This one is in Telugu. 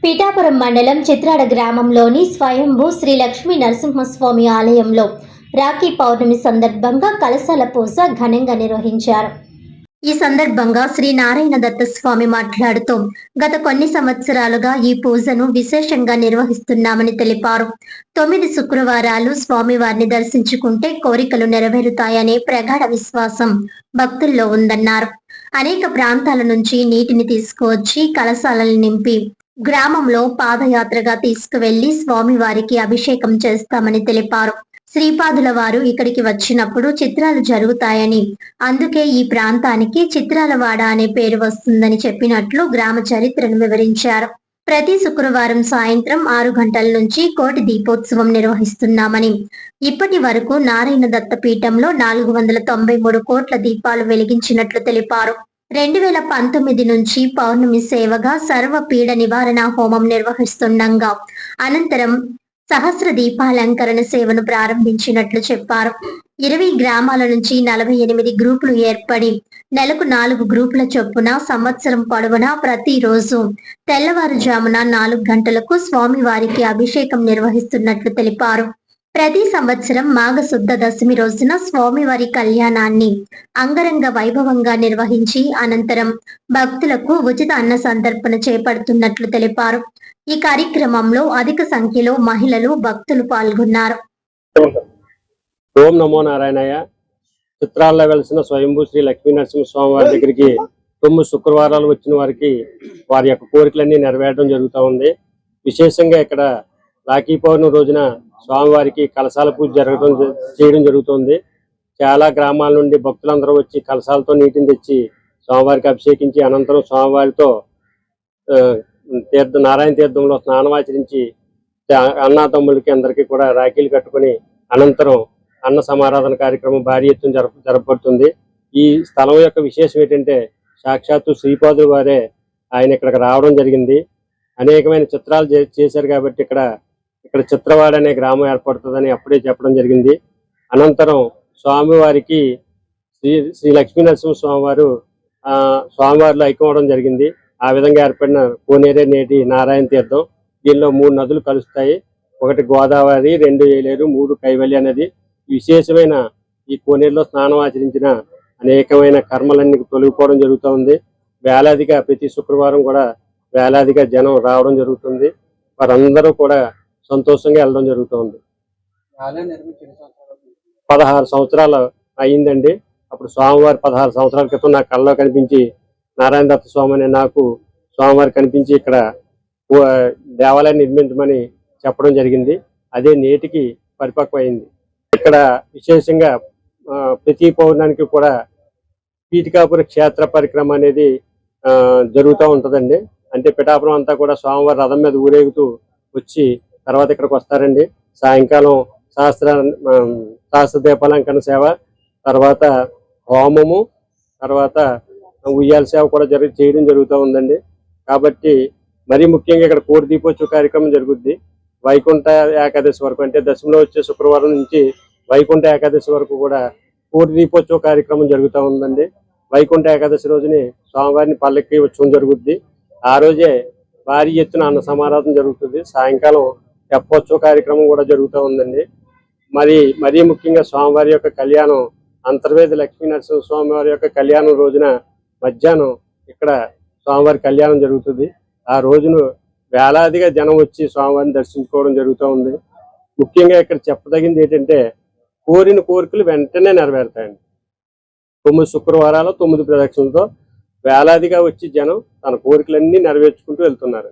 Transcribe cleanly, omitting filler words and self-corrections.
పీఠాపురం మండలం చిత్రాడ గ్రామంలోని స్వయంభూ శ్రీ లక్ష్మీ నరసింహస్వామి ఆలయంలో రాఖీ పౌర్ణమి సందర్భంగా కలశాల పూజ ఘనంగా నిర్వహించారు. ఈ సందర్భంగా శ్రీ నారాయణ దత్త స్వామి మాట్లాడుతూ గత కొన్ని సంవత్సరాలుగా ఈ పూజను విశేషంగా నిర్వహిస్తున్నామని తెలిపారు. 9 శుక్రవారాలు స్వామివారిని దర్శించుకుంటే కోరికలు నెరవేరుతాయనే ప్రగాఢ విశ్వాసం భక్తుల్లో ఉందన్నారు. అనేక ప్రాంతాల నుంచి నీటిని తీసుకువచ్చి కలశాలను నింపి గ్రామంలో పాదయాత్రగా తీసుకువెళ్లి స్వామివారికి అభిషేకం చేస్తామని తెలిపారు. శ్రీపాదుల వారు ఇక్కడికి వచ్చినప్పుడు చిత్రాలు జరుగుతాయని, అందుకే ఈ ప్రాంతానికి చిత్రాలవాడ అనే పేరు వస్తుందని చెప్పినట్లు గ్రామ చరిత్రను వివరించారు. ప్రతి శుక్రవారం సాయంత్రం 6 గంటల నుంచి కోటి దీపోత్సవం నిర్వహిస్తున్నామని, ఇప్పటి వరకు నారాయణ దత్త పీఠంలో 493 కోట్ల దీపాలు వెలిగించినట్లు తెలిపారు. 2019 నుంచి పౌర్ణమి సేవగా సర్వ పీడ నివారణ హోమం నిర్వహిస్తుండగా అనంతరం సహస్ర దీపాలంకరణ సేవను ప్రారంభించినట్లు చెప్పారు. 20 గ్రామాల నుంచి 48 గ్రూపులు ఏర్పడి నెలకు 4 గ్రూపుల చొప్పున సంవత్సరం పొడవునా ప్రతిరోజు తెల్లవారుజామున 4 గంటలకు స్వామివారికి అభిషేకం నిర్వహిస్తున్నట్లు తెలిపారు. ప్రతి సంవత్సరం మాఘశుద్ధ దశమి రోజున స్వామివారి కళ్యాణాన్ని అంగరంగ వైభవంగా నిర్వహించి అనంతరం భక్తులకు ఉచిత అన్న సంతర్పణ చేపడుతున్నట్లు తెలిపారు. ఈ కార్యక్రమంలో అధిక సంఖ్యలో మహిళలు భక్తులు పాల్గొన్నారు. ఓం నమో నారాయణయ్య. చిత్రాల్లో వెలిసిన స్వయంభూ శ్రీ లక్ష్మీ నరసింహ స్వామి వారి దగ్గరికి 9 శుక్రవారాలు వచ్చిన వారికి వారి యొక్క కోరికలన్నీ నెరవేరడం జరుగుతూ ఉంది. విశేషంగా ఇక్కడ రాఖీ పౌర్ణమి రోజున స్వామివారికి కలశాల పూజ చేయడం జరుగుతుంది. చాలా గ్రామాల నుండి భక్తులందరూ వచ్చి కలశాలతో నీటిని తెచ్చి స్వామివారికి అభిషేకించి అనంతరం స్వామివారితో నారాయణ తీర్థంలో స్నానమాచరించి అన్నాతమ్ములకి అందరికీ కూడా రాఖీలు కట్టుకుని అనంతరం అన్న సమారాధన కార్యక్రమం భారీ ఎత్తున జరపబడుతుంది. ఈ స్థలం యొక్క విశేషం ఏంటంటే సాక్షాత్తు శ్రీపాదుల వారే ఆయన ఇక్కడికి రావడం జరిగింది. అనేకమైన చిత్రాలు చేశారు కాబట్టి ఇక్కడ చిత్రవాడ అనే గ్రామం ఏర్పడుతుందని అప్పుడే చెప్పడం జరిగింది. అనంతరం స్వామివారికి శ్రీ లక్ష్మీ నరసింహ స్వామివారు స్వామివారిలో ఐక్యమవడం జరిగింది. ఆ విధంగా ఏర్పడిన కోనేరే నేటి నారాయణ తీర్థం. దీనిలో 3 నదులు కలుస్తాయి. 1 గోదావరి, 2 ఏలేరు, 3 కైవల్య నది. విశేషమైన ఈ కోనేరులో స్నానం ఆచరించిన అనేకమైన కర్మలన్నీ తొలగిపోవడం జరుగుతూ ఉంది. వేలాదిగా ప్రతి శుక్రవారం కూడా వేలాదిగా జనం రావడం జరుగుతుంది. వారందరూ కూడా సంతోషంగా వెళ్ళడం జరుగుతుంది. 16 సంవత్సరాలు అయ్యిందండి. అప్పుడు స్వామివారి 16 సంవత్సరాల క్రితం నా కళ్ళలో కనిపించి నారాయణ దత్త స్వామి అనే నాకు స్వామివారి కనిపించి ఇక్కడ దేవాలయాన్ని నిర్మించమని చెప్పడం జరిగింది. అదే నేటికి పరిపక్వమైంది. ఇక్కడ విశేషంగా ప్రతి పౌర్ణానికి కూడా పీఠికాపుర క్షేత్ర పరిక్రమ అనేది జరుగుతూ ఉంటుందండి. అంటే పిఠాపురం అంతా కూడా స్వామివారి రథం మీద ఊరేగుతూ వచ్చి తర్వాత ఇక్కడికి వస్తారండి. సాయంకాలం సహస్ర దీపాలంకరణ సేవ, తర్వాత హోమము, తర్వాత ఉయ్యాల సేవ కూడా చేయడం జరుగుతూ ఉందండి. కాబట్టి మరీ ముఖ్యంగా ఇక్కడ కోటి దీపోత్సవ కార్యక్రమం జరుగుద్ది. వైకుంఠ ఏకాదశి వరకు, అంటే దశమిలో వచ్చే శుక్రవారం నుంచి వైకుంఠ ఏకాదశి వరకు కూడా కోటి దీపోత్సవ కార్యక్రమం జరుగుతూ ఉందండి. వైకుంఠ ఏకాదశి రోజుని స్వామివారిని పల్లకి ఉత్సవం జరుగుద్ది. ఆ రోజే భారీ ఎత్తున అన్న సమారాధన జరుగుతుంది. సాయంకాలం తెప్పోత్సవ కార్యక్రమం కూడా జరుగుతూ ఉందండి. మరీ ముఖ్యంగా స్వామివారి యొక్క కళ్యాణం, అంతర్వేది లక్ష్మీ నరసింహ స్వామి వారి యొక్క కళ్యాణం రోజున మధ్యాహ్నం ఇక్కడ స్వామివారి కళ్యాణం జరుగుతుంది. ఆ రోజును వేలాదిగా జనం వచ్చి స్వామివారిని దర్శించుకోవడం జరుగుతూ ఉంది. ముఖ్యంగా ఇక్కడ చెప్పదగింది ఏంటంటే కోరిన కోరికలు వెంటనే నెరవేరుతాయండి. 9 శుక్రవారాలు 9 ప్రదక్షిణలతో వేలాదిగా వచ్చి జనం తన కోరికలన్నీ నెరవేర్చుకుంటూ వెళ్తున్నారు.